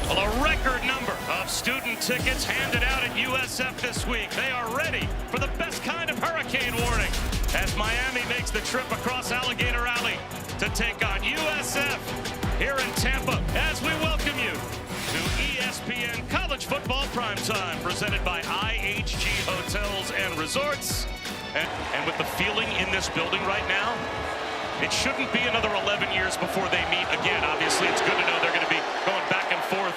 Well, a record number of student tickets handed out at USF this week. They are ready for the best kind of hurricane warning as Miami makes the trip across Alligator Alley to take on USF here in Tampa as we welcome you to ESPN College Football Primetime, presented by IHG Hotels and Resorts. And with the feeling in this building right now, it shouldn't be another 11 years before they meet again. Obviously, it's good to know they're going to be going back and forth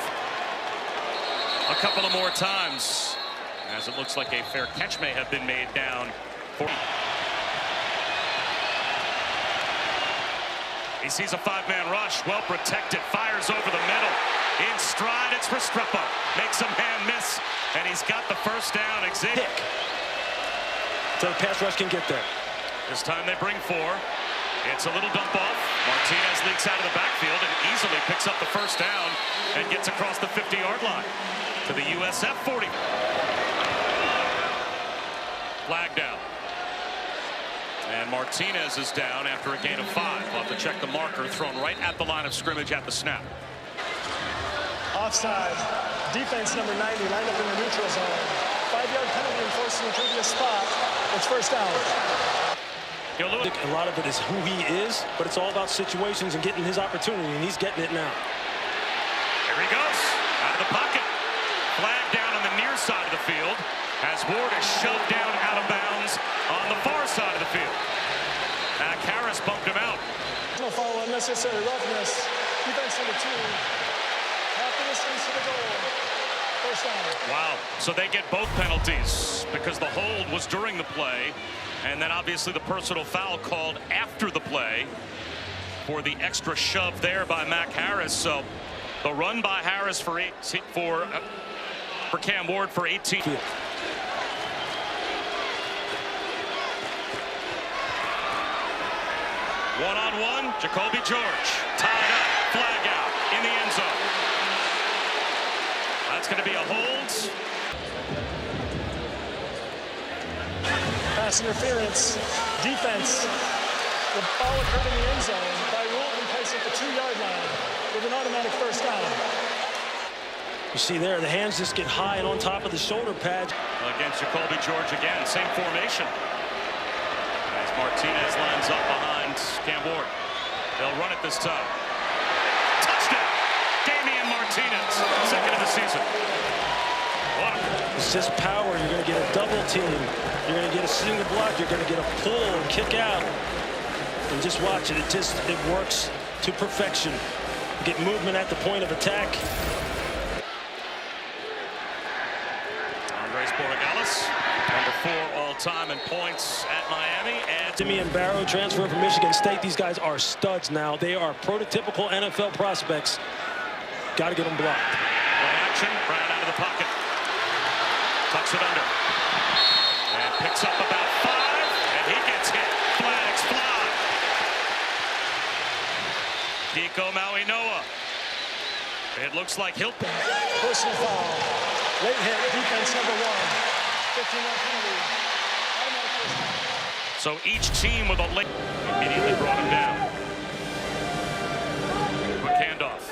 a couple of more times, as it looks like a fair catch may have been made down. He sees a five-man rush, well protected, fires over the middle. In stride, it's Restrepo. Makes him hand miss, and he's got the first down. Xavier. So the pass rush can get there. This time they bring four. It's a little dump off. Martinez leaks out of the backfield and easily picks up the first down and gets across the 50-yard line to the USF 40. Flag down. And Martinez is down after a gain of 5. We'll have to check the marker, thrown right at the line of scrimmage at the snap. Offside. Defense number 90 lined up in the neutral zone. 5-yard penalty enforced in the previous spot. It's first down. A lot of it is who he is, but it's all about situations and getting his opportunity, and he's getting it now. Here he goes, out of the pocket. Flag down on the near side of the field as Ward is shoved down out of bounds on the far side of the field. Harris bumped him out. No foul, unnecessary roughness. Defense number 2. Half the distance to the goal. First down. Wow, so they get both penalties because the hold was during the play, and then obviously the personal foul called after the play for the extra shove there by Mac Harris. So the run by Harris for Cam Ward for 18. One-on-one, Jacoby George tied up, flag out in the end zone. That's going to be a hold. Pass interference. Defense. The ball occurred in the end zone. By rule, we place it at the 2-yard line with an automatic first down. You see there, the hands just get high and on top of the shoulder pads. Against Jacoby George again, same formation. As Martinez lines up behind Cam Ward. They'll run it this time. Touchdown! Damian Martinez, second of the season. It's just power. You're going to get a double team. You're going to get a single block. You're going to get a pull and kick out. And just watch it. It works to perfection. You get movement at the point of attack. Andres Borregales, number 4 all-time in points at Miami. And Simeon Barrow, transfer from Michigan State. These guys are studs now. They are prototypical NFL prospects. Got to get them blocked. Play action, Brown out of the pocket. Tucks it under. And picks up about 5, and he gets hit. Flags fly. Kiko Mauinoa. It looks like he'll... Personal foul. Late hit. Defense number 1. 15-yard penalty. Automatic first down. So each team with a late immediately brought him down. Quick handoff.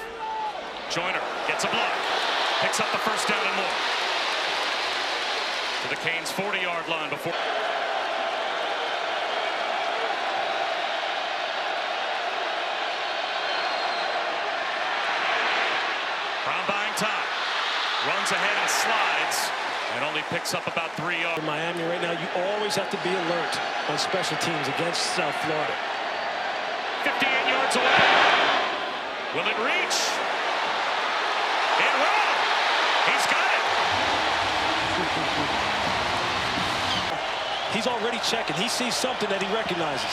Joyner gets a block. Picks up the first down and more. To the Canes' 40-yard line before. Brown buying time. Runs ahead and slides. And only picks up about 3 yards. In Miami right now, you always have to be alert on special teams against South Florida. 58 yards away. Will it reach? It will. He's got it. He's already checking. He sees something that he recognizes.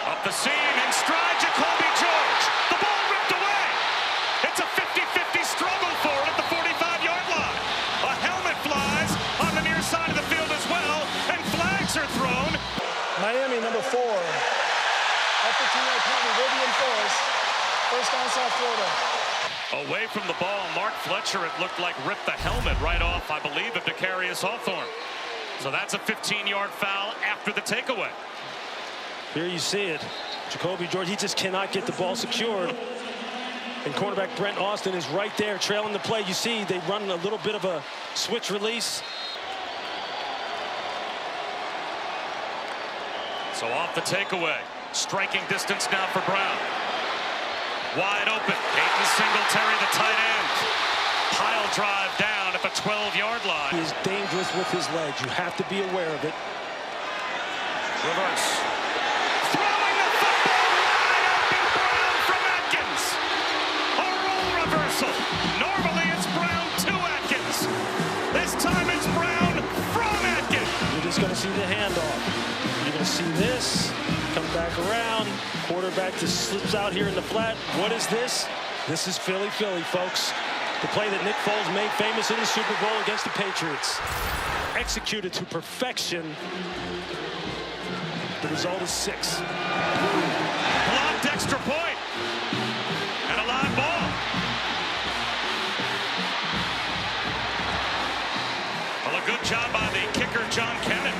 Up the seam, in stride, Jacoby George. The ball ripped away. It's a 50-50 struggle for it at the 45-yard line. A helmet flies on the near side of the field as well, and flags are thrown. Miami number 4. That 15-yard penalty will be enforced. First down, South Florida. Away from the ball, Mark Fletcher, it looked like ripped the helmet right off, I believe, of Decarius Hawthorne. So that's a 15-yard foul after the takeaway. Here you see it. Jacoby George, he just cannot get the ball secured. And cornerback Brent Austin is right there trailing the play. You see they run a little bit of a switch release. So off the takeaway. Striking distance now for Brown. Wide open. Peyton Singletary, the tight end. Pile drive down at the 12-yard line. He is dangerous with his legs. You have to be aware of it. Reverse. Throwing the football wide open. Brown from Atkins. A roll reversal. Normally it's Brown to Atkins. This time it's Brown from Atkins. You're just going to see the handoff. You're going to see this. Come back around. Quarterback just slips out here in the flat. What is this? This is Philly, folks. The play that Nick Foles made famous in the Super Bowl against the Patriots. Executed to perfection. The result is 6. Blocked extra point. And a live ball. Well, a good job by the kicker, John Cannon,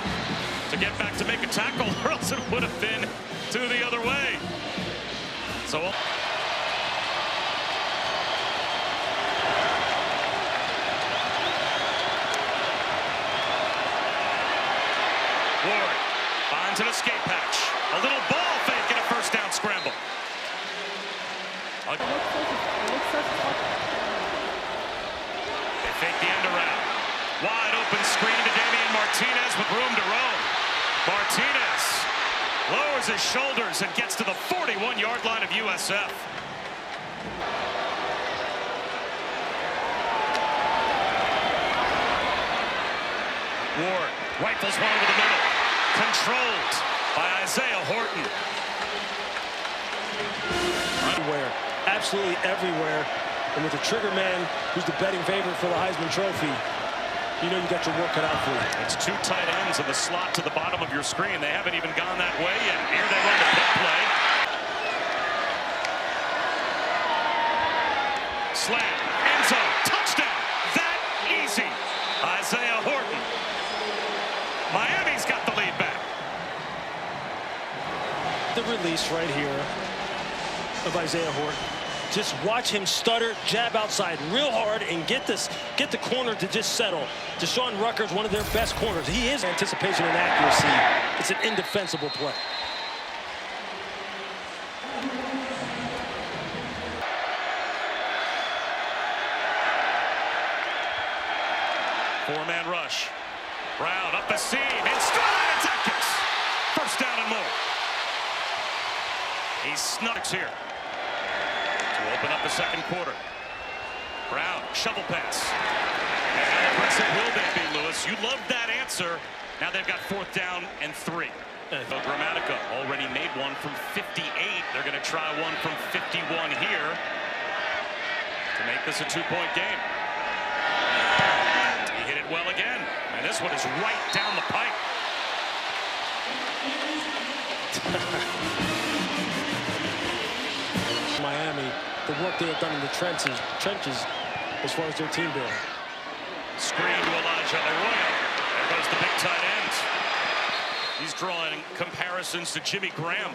to get back to make a tackle, or else it would have been to the other way. So Ward finds an escape hatch. A little ball fake and a first down scramble. They fake the end around. Wide open screen to Damian Martinez with room to roam. Martinez lowers his shoulders and gets to the 41-yard line of USF. Ward rifles one over the middle. Controlled by Isaiah Horton. Everywhere, absolutely everywhere. And with the trigger man, who's the betting favorite for the Heisman Trophy, you know you got your work cut out for you. It's 2 tight ends in the slot to the bottom of your screen. They haven't even gone that way yet. Here they run the pick play. Slam, end zone, touchdown. That easy. Isaiah Horton. Miami's got the lead back. The release right here of Isaiah Horton. Just watch him stutter, jab outside real hard, and get the corner to just settle. Deshaun Rucker's one of their best corners. He is anticipation and accuracy. It's an indefensible play. Four-man rush. Brown up the seam, in stride, it's Atkins. First down and more. He snucks here to open up the second quarter. Brown, shovel pass. And how aggressive will they be, Lewis? You loved that answer. Now they've got 4th down and 3. So Grammatica already made one from 58. They're going to try one from 51 here to make this a 2-point game. He hit it well again. And this one is right down the pipe. Miami, the work they have done in the trenches as far as their team building. Screen to Elijah Arroyo. There goes the big tight end. He's drawing comparisons to Jimmy Graham.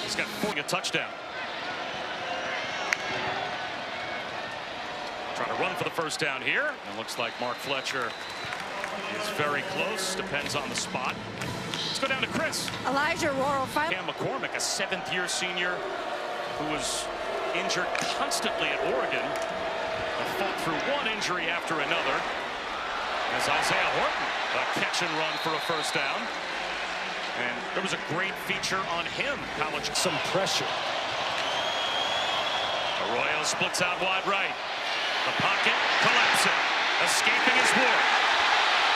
He's got a touchdown. Trying to run for the first down here. It looks like Mark Fletcher is very close. Depends on the spot. Let's go down to Chris. Elijah Royal. Cam McCormick, a 7th-year senior who was injured constantly at Oregon, and fought through one injury after another. As Isaiah Horton, a catch and run for a first down. And there was a great feature on him. College. Some pressure. Arroyo splits out wide right. The pocket collapsing. Escaping his Ward.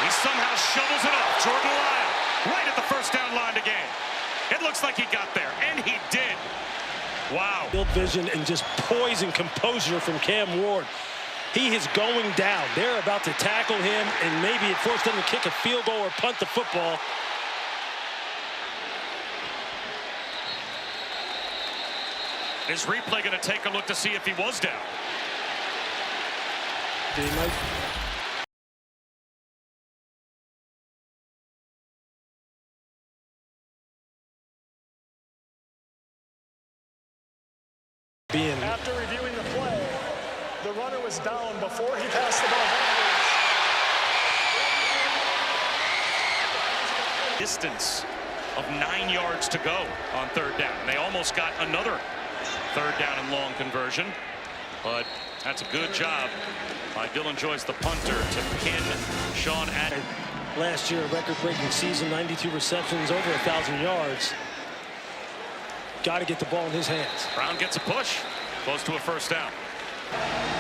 He somehow shovels it off. Jordan Lyle right at the first down line to gain. It looks like he got there, and he did. Wow. Field vision and just poise and composure from Cam Ward. He is going down. They're about to tackle him, and maybe it forced them to kick a field goal or punt the football. Is replay going to take a look to see if he was down? They might runner was down before he passed the ball backwards. Distance of 9 yards to go on third down. They almost got another third down and long conversion, but that's a good job by Dylan Joyce, the punter, to pin Sean Adams. Last year, a record-breaking season, 92 receptions, over 1,000 yards. Got to get the ball in his hands. Brown gets a push, close to a first down.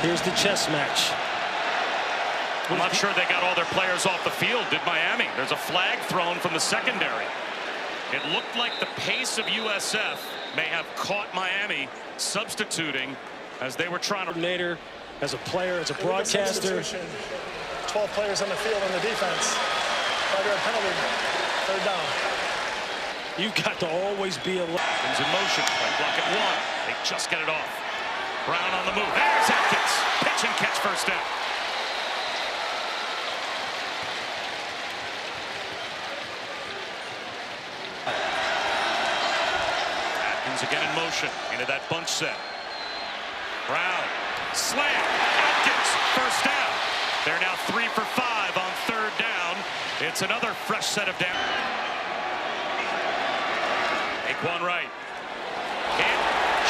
Here's the chess match. I'm not sure they got all their players off the field, did Miami? There's a flag thrown from the secondary. It looked like the pace of USF may have caught Miami substituting as they were trying to. Coordinator, as a player, as a broadcaster. 12 players on the field on the defense. 5-yard penalty, third down. You've got to always be alert. He's in motion, play block at one. They just get it off. Brown on the move. There's Atkins. Pitch and catch, first down. Atkins again in motion into that bunch set. Brown, slam, Atkins, first down. They're now 3 for 5 on third down. It's another fresh set of down. Aquan Wright.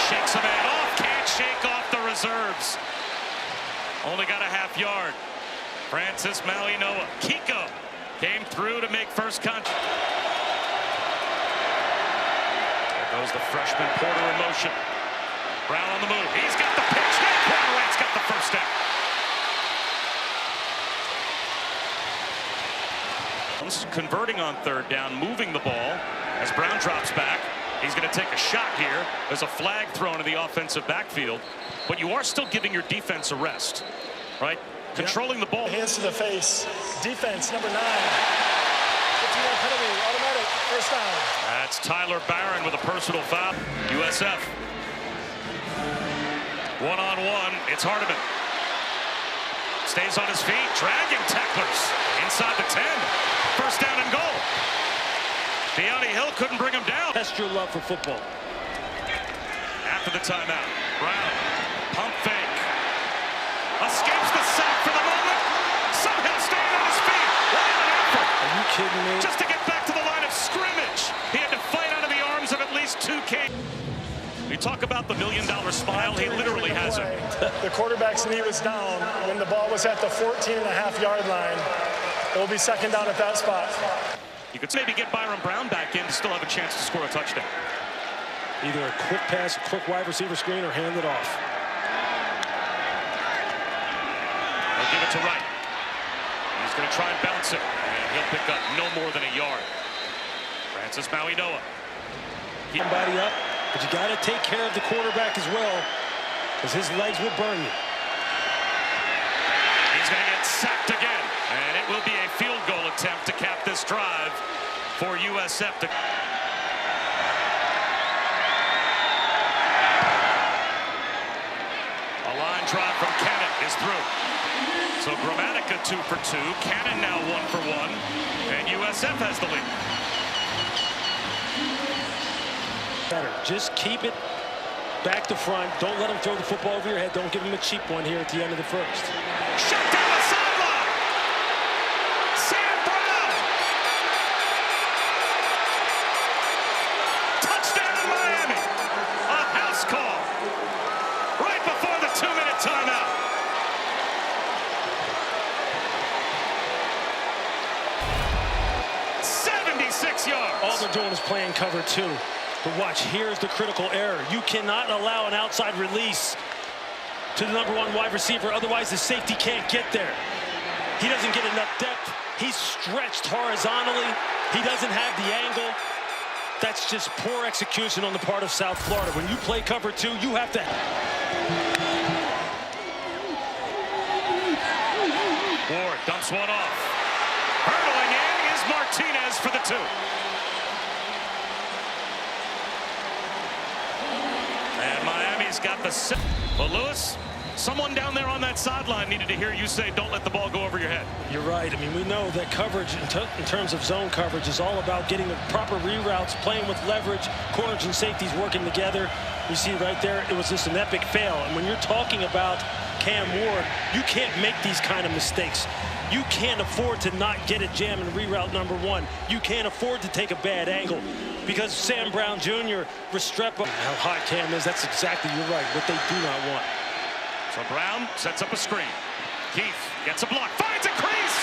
Shakes a man off, can't shake off the reserves. Only got a half yard. Francis Mauigoa. Kiko came through to make first contact. There goes the freshman Porter in motion. Brown on the move. He's got the pitch. Aquan Wright's got the first down. Converting on third down, moving the ball as Brown drops back. He's going to take a shot here. There's a flag thrown in the offensive backfield, but you are still giving your defense a rest, right? Controlling the ball. Hands to the face. Defense, number 9. 15-yard penalty, automatic, first down. That's Tyler Barron with a personal foul. USF. One-on-one, it's Hardiman. Stays on his feet, dragging tacklers inside the 10. First down and goal. De'Ani Hill couldn't bring him down. Test your love for football. After the timeout, Brown, pump fake. Escapes the sack for the moment. Somehow staying on his feet. What an effort. Are you kidding me? Just to get back to the line of scrimmage. He had to fight out of the arms of at least 2 kids. You talk about the $1 million smile, he literally has it. The quarterback's knee was down when the ball was at the 14.5-yard line. It will be second down at that spot. You could maybe get Byron Brown back in to still have a chance to score a touchdown. Either a quick pass, a quick wide receiver screen, or hand it off. They'll give it to Wright. He's going to try and bounce it, and he'll pick up no more than a yard. Francis Mauigoa. Somebody up, but you got to take care of the quarterback as well, because his legs will burn you. He's going to get sacked again, and it will be a field goal attempt to cap this drive for USF. A line drive from Cannon is through. So Gramatica 2 for 2, Cannon now 1 for 1, and USF has the lead. Better. Just keep it back to front. Don't let him throw the football over your head. Don't give him a cheap one here at the end of the first. Shut down the sideline. Sam Brown. Touchdown Miami. A house call right before the 2-minute timeout. Yards. All they're doing is playing cover 2. But watch, here's the critical error. You cannot allow an outside release to the number 1 wide receiver. Otherwise, the safety can't get there. He doesn't get enough depth. He's stretched horizontally. He doesn't have the angle. That's just poor execution on the part of South Florida. When you play cover 2, you have to. Ward dumps one off. Hurdling in is Martinez for the 2. And Miami's got the set. But Lewis, someone down there on that sideline needed to hear you say, don't let the ball go over your head. You're right. I mean, we know that coverage in terms of zone coverage is all about getting the proper reroutes, playing with leverage, corners and safeties working together. You see right there, it was just an epic fail. And when you're talking about Cam Ward, you can't make these kind of mistakes. You can't afford to not get a jam in reroute number one. You can't afford to take a bad angle because Sam Brown Jr., Restrepo, how hot Cam is, that's exactly, you're right, what they do not want. So Brown sets up a screen. Keith gets a block, finds a crease.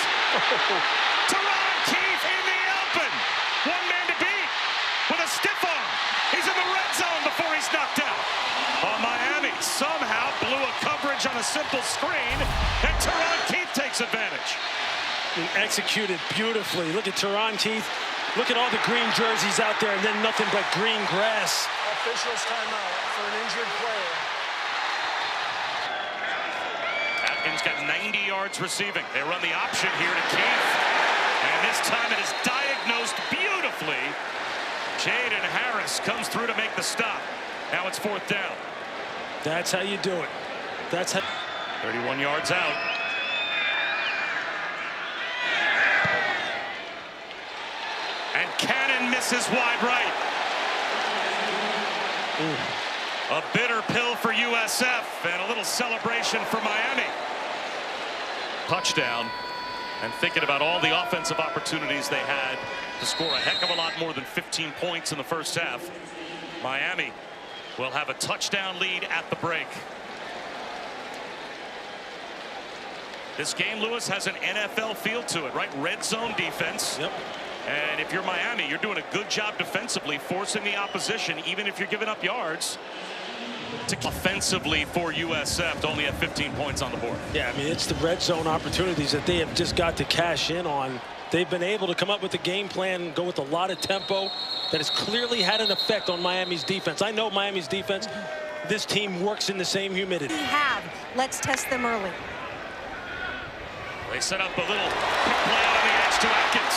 Teron Keith in the open. One man to beat with a stiff arm. He's in the red zone before he's knocked out. Oh, Miami somehow blew a coverage on a simple screen, and Teron Keith takes advantage. And executed beautifully. Look at Teron Keith. Look at all the green jerseys out there, and then nothing but green grass. Officials timeout for an injured player. Atkins got 90 yards receiving. They run the option here to Keith, and this time it is diagnosed beautifully. Jaden Harris comes through to make the stop. Now it's 4th down. That's how you do it. That's how. 31 yards out. And Cannon misses wide right. A bitter pill for USF and a little celebration for Miami. Touchdown. And thinking about all the offensive opportunities they had to score a heck of a lot more than 15 points in the first half. Miami will have a touchdown lead at the break. This game, Lewis, has an NFL feel to it, right? Red zone defense. Yep. And if you're Miami, you're doing a good job defensively, forcing the opposition, even if you're giving up yards. Offensively for USF to only have 15 points on the board. Yeah, I mean, it's the red zone opportunities that they have just got to cash in on. They've been able to come up with a game plan and go with a lot of tempo that has clearly had an effect on Miami's defense. I know Miami's defense, this team works in the same humidity. Let's test them early. They set up a little quick play out on the edge to Atkins.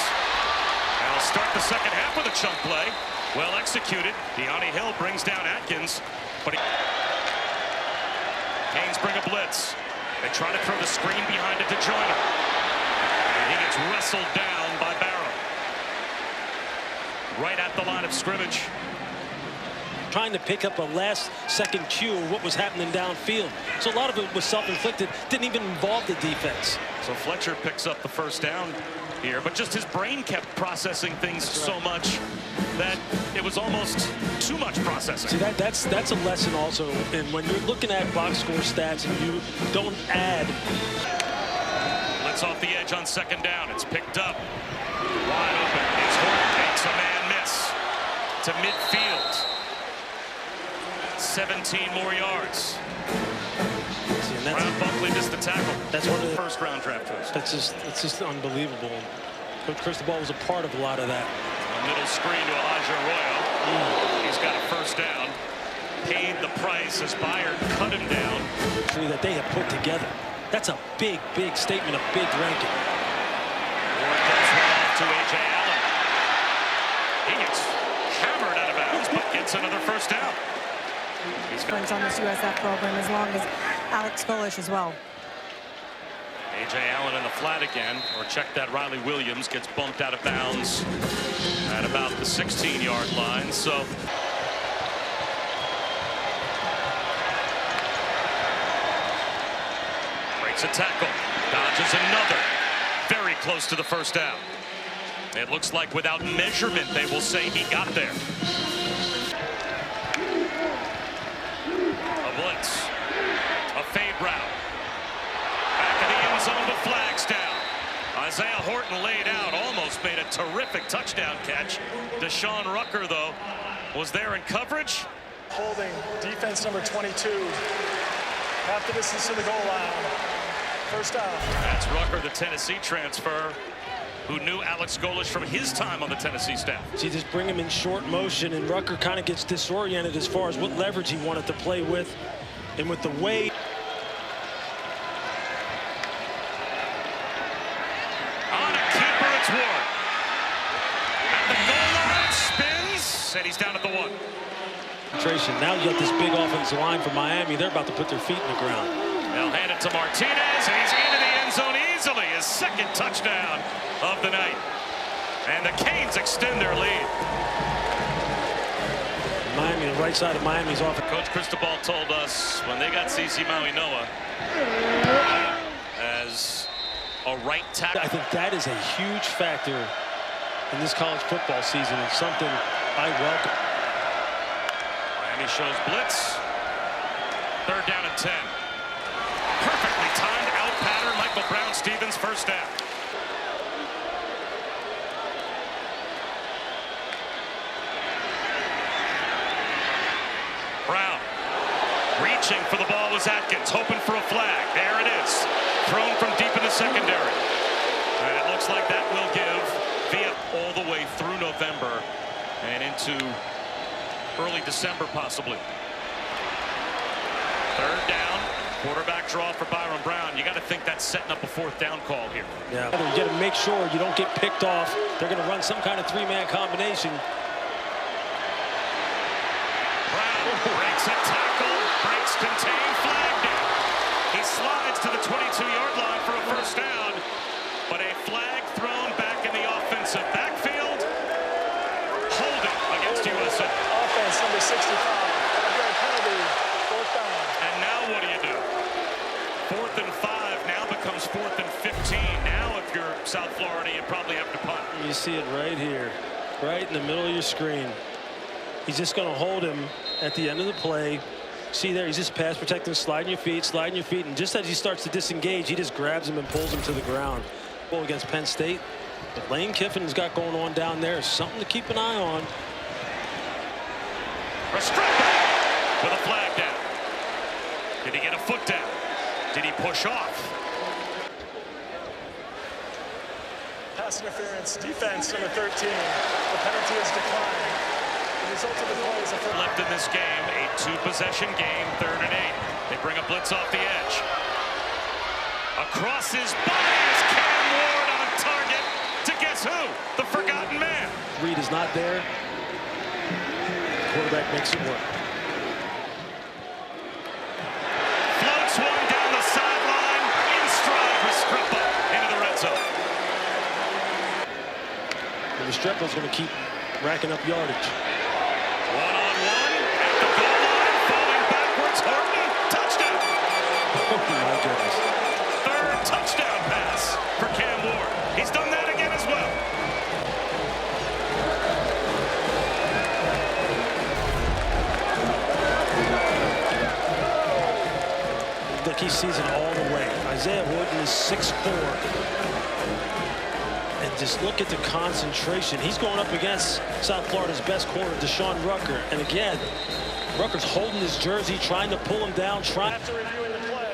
They'll start the second half with a chunk play. Well executed. Deani Hill brings down Atkins. But Canes bring a blitz. They try to throw the screen behind it to Joyner. And he gets wrestled down by Barrow. Right at the line of scrimmage. Trying to pick up a last-second cue of what was happening downfield. So a lot of it was self-inflicted. Didn't even involve the defense. So Fletcher picks up the first down here, but just his brain kept processing things so much that it was almost too much processing. See, that's a lesson also. And when you're looking at box score stats and you don't add. Blitz off the edge on second down. It's picked up. Wide open. It's Horton makes a man miss to midfield. 17 more yards. Brown Buckley missed the tackle. That's one of the first round draft choice. It's just unbelievable. Coach Cristobal was a part of a lot of that. A middle screen to Elijah Arroyo. He's got a first down. Paid the price as Bayard cut him down. That they have put together. That's a big statement of big ranking. Ward does one off to A.J. Allen. He gets hammered out of bounds, but gets another first down. He's got On this USF program, as long as Alex Golesh as well. A.J. Allen in the flat again, or check that, Riley Williams gets bumped out of bounds at about the 16-yard line. So breaks a tackle, dodges another, very close to the first down. It looks like without measurement they will say he got there. A blitz, a fade route. Back of the end zone, the flag's down. Isaiah Horton laid out, almost made a terrific touchdown catch. Deshaun Rucker, though, was there in coverage. Holding defense number 22. Half the distance to the goal line. First down. That's Rucker, the Tennessee transfer, who knew Alex Golesh from his time on the Tennessee staff. See, just bring him in short motion, and Rucker kind of gets disoriented as far as what leverage he wanted to play with, and with the way. On a keeper, it's Ward. At the goal line, spins, and he's down at the 1. Now you got this big offensive line for Miami. They're about to put their feet in the ground. They'll hand it to Martinez, and he's into the end zone easily. His second touchdown of the night. And the Canes extend their lead. Miami, the right side of Miami's off. Coach Cristobal told us when they got CeCe Mauigoa as a right tackle. I think that is a huge factor in this college football season and something I welcome. Miami shows blitz. 3rd down and 10. Perfectly timed out pattern. Michael Brown-Stephens, first down. Brown reaching for the ball was Atkins, hoping for a flag. There it is. Thrown from deep in the secondary. And it looks like that will give Via all the way through November and into early December possibly. 3rd down. Quarterback draw for Byron Brown. You got to think that's setting up a 4th down call here. Yeah, you got to make sure you don't get picked off. They're going to run some kind of 3-man combination. Breaks a tackle, breaks contain, flag down. He slides to the 22-yard line for a first down, but a flag thrown back in the offensive backfield. Holding against USA. Offense number 65. Penalty, 4th down. And now what do? 4th and 5 now becomes 4th and 15. Now if you're South Florida, you probably have to punt. You see it right here, right in the middle of your screen. He's just going to hold him at the end of the play. See there, he's just pass protecting, sliding your feet, and just as he starts to disengage, he just grabs him and pulls him to the ground. Well, against Penn State, what Lane Kiffin's got going on down there is something to keep an eye on. Restrepo with a flag down. Did he get a foot down? Did he push off? Pass interference, defense number 13. The penalty is declined. The result of the play is a first. Left in this game, a 2-possession game, 3rd and 8. They bring a blitz off the edge. Across his body is Cam Ward on target to guess who? The forgotten man. Reed is not there. Quarterback makes it work. Floats one down the sideline, in stride Restrepo into the red zone. And Restrepo's going to keep racking up yardage. One-on-one at the goal line, falling backwards, Horton, touchdown. Oh my goodness. 3rd touchdown pass for Cam Ward. He's done that again as well. Look, he sees it all the way. Isaiah Horton is 6'4". And just look at the concentration. He's going up against South Florida's best corner, Deshaun Rucker. And again, Rucker's holding his jersey, trying to pull him down. After reviewing the play,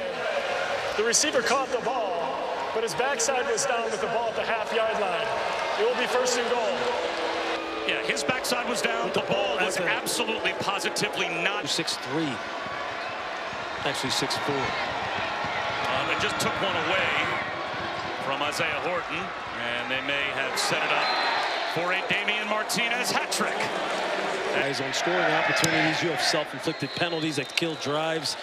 the receiver caught the ball, but his backside was down with the ball at the half-yard line. It will be 1st and goal. Yeah, his backside was down. The ball was absolutely positively not. 6'3". Actually 6'4". They just took one away from Isaiah Horton, and they may have set it up for a Damian Martinez hat trick. He's on scoring opportunities. You have self-inflicted penalties that kill drives.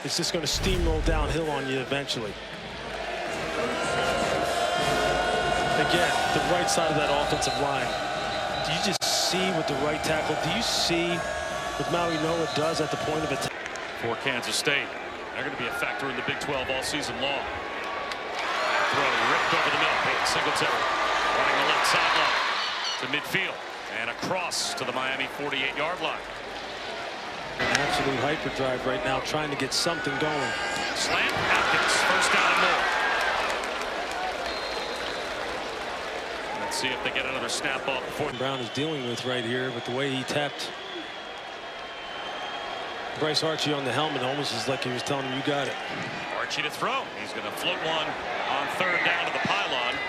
It's just going to steamroll downhill on you eventually. Again, the right side of that offensive line. Do you just see what the right tackle, do you see what Mauigoa does at the point of attack? For Kansas State, they're going to be a factor in the Big 12 all season long. Throw ripped over the middle. Peyton Singletary running the left sideline to midfield and across to the Miami 48-yard line. An absolute hyperdrive right now, trying to get something going. Slant, Atkins, first down and more. Let's see if they get another snap off before. Brown is dealing with right here, but the way he tapped Bryce Archie on the helmet, almost is like he was telling him, you got it. Archie to throw. He's going to float one on 3rd down to the pylon,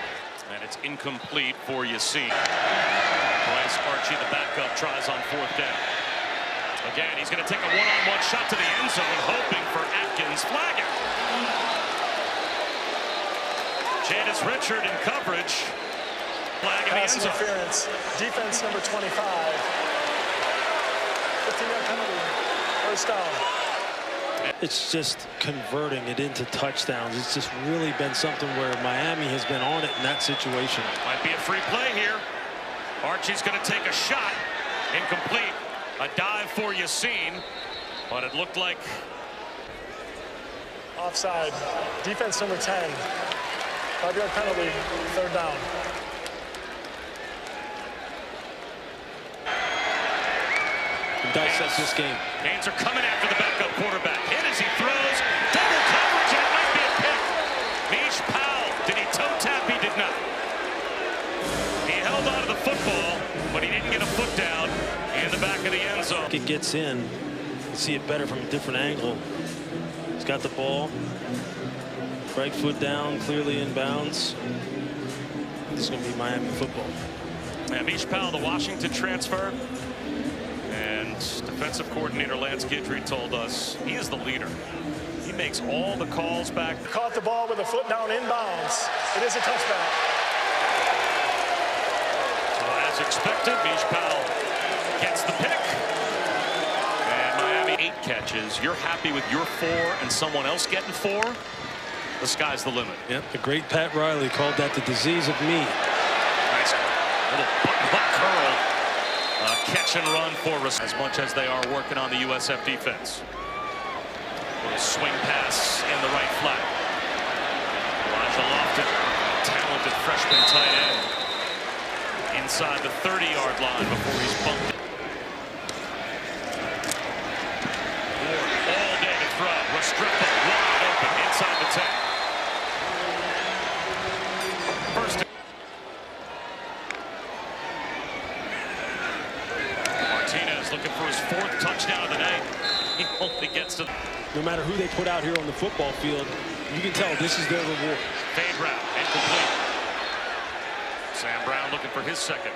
and it's incomplete for Yassine. Bryce Archie, the backup, tries on 4th down. Again, he's going to take a one-on-one shot to the end zone, hoping for Atkins. Flag it. Jadis Richard in coverage. Flag in the end Pass zone. interference, defense number 25. 15-yard penalty, 1st down. It's just converting it into touchdowns. It's just really been something where Miami has been on it in that situation. Might be a free play here. Archie's going to take a shot. Incomplete. A dive for Yassine, but it looked like Offside. Defense number 10. 5-yard penalty. 3rd down. Dissect this game. Canes are coming after the backup quarterback. Hit as he throws. Double coverage, and it might be a pick. Mish Powell. Did he toe tap? He did not. He held on to the football, but he didn't get a foot down in the back of the end zone. It gets in. You see it better from a different angle. He's got the ball. Right foot down, clearly in bounds. This is going to be Miami football. Yeah, Mish Powell, the Washington transfer. And defensive coordinator Lance Guidry told us he is the leader. He makes all the calls back. Caught the ball with a foot down inbounds. It is a touchback. So as expected, Mish Powell gets the pick. And Miami 8 catches. You're happy with your 4 and someone else getting 4? The sky's the limit. Yep, the great Pat Riley called that the disease of me. Nice little butt curl. Catch and run for us as much as they are working on the USF defense. Little swing pass in the right flat. Elijah Lofton, talented freshman tight end, inside the 30-yard line before he's bumped. Ward all day to throw. Restrepo wide open inside the 10. First. Martinez looking for his 4th touchdown of the night. He only gets to. No matter who they put out here on the football field, you can tell this is their reward. Fade route, incomplete. Sam Brown looking for his 2nd.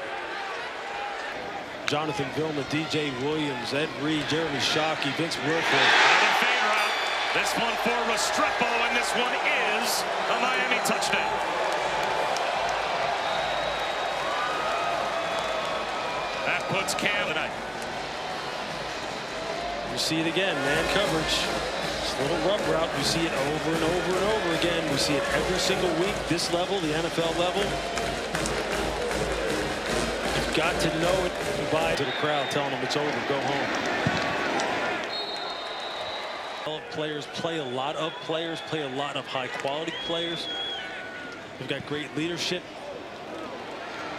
Jonathan Vilma, DJ Williams, Ed Reed, Jeremy Shockey, Vince Wilfork. Another fade route. This one for Restrepo, and this one is a Miami touchdown. That puts Cam tonight. You see it again, man coverage. This little rub route, we see it over and over and over again. We see it every single week, this level, the NFL level. You've got to know it. By to the crowd, telling them it's over, go home. Players play a lot of players, play a lot of high-quality players. They've got great leadership.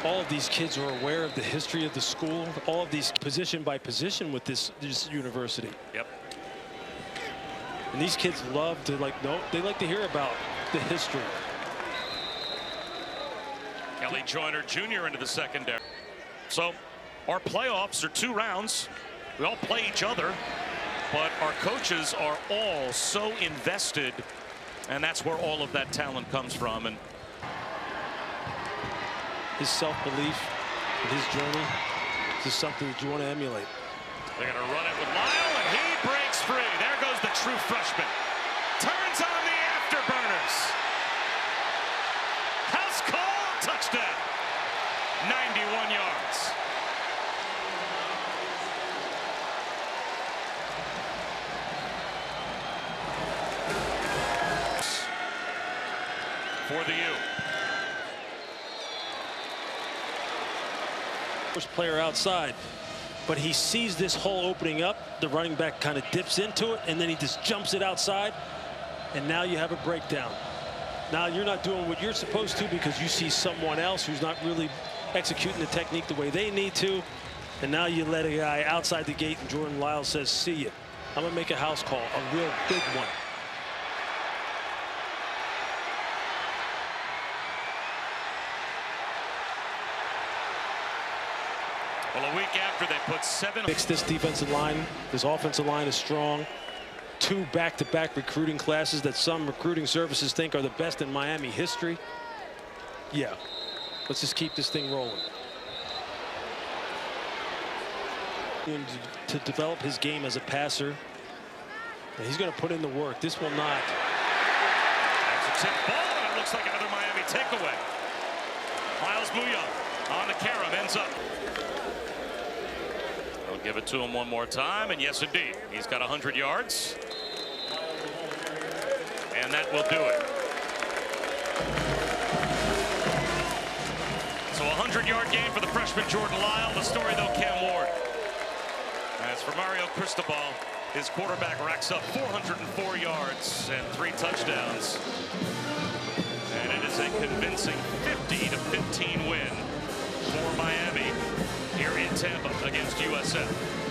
All of these kids are aware of the history of the school. All of these position by position with this university. Yep. And these kids love to they like to hear about the history. Kelly Joyner Jr. into the secondary. So our playoffs are 2 rounds. We all play each other, but our coaches are all so invested, and that's where all of that talent comes from. And his self-belief and his journey is something that you want to emulate. They're going to run it with Lyle, and he breaks free. There goes the true freshman. Turns on the afterburners. House call, touchdown. 91 yards. For the U. First player outside, but he sees this hole opening up. The running back kind of dips into it, and then he just jumps it outside, and now you have a breakdown. Now you're not doing what you're supposed to because you see someone else who's not really executing the technique the way they need to, and now you let a guy outside the gate, and Jordan Lyles says, see ya. I'm gonna make a house call, a real big one. Well, a week after they put 7. Fix this defensive line. This offensive line is strong. 2 back-to-back recruiting classes that some recruiting services think are the best in Miami history. Yeah, let's just keep this thing rolling. And to develop his game as a passer, and he's going to put in the work. This will not. That's a tip ball, and it looks like another Miami takeaway. Miles Muya on the carom, ends up. They'll give it to him one more time, and yes, indeed, he's got 100 yards. And that will do it. So 100-yard game for the freshman Jordan Lyle. The story, though, Cam Ward. As for Mario Cristobal, his quarterback racks up 404 yards and 3 touchdowns. And it is a convincing 50-15 win for Miami here in Tampa against USF.